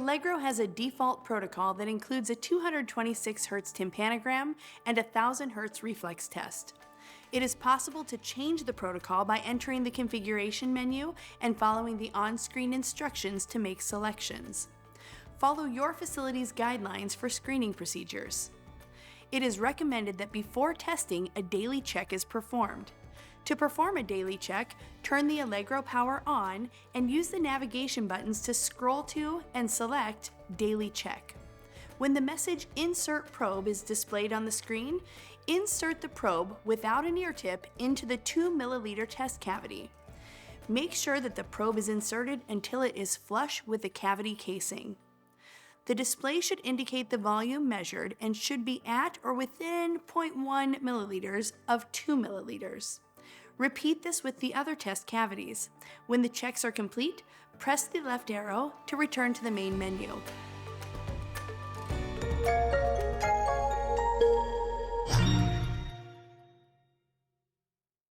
Allegro has a default protocol that includes a 226 Hz tympanogram and a 1000 Hz reflex test. It is possible to change the protocol by entering the configuration menu and following the on-screen instructions to make selections. Follow your facility's guidelines for screening procedures. It is recommended that before testing, a daily check is performed. To perform a daily check, turn the Allegro power on and use the navigation buttons to scroll to and select Daily Check. When the message Insert Probe is displayed on the screen, insert the probe without an ear tip into the 2 milliliter test cavity. Make sure that the probe is inserted until it is flush with the cavity casing. The display should indicate the volume measured and should be at or within 0.1 milliliters of 2 milliliters. Repeat this with the other test cavities. When the checks are complete, press the left arrow to return to the main menu.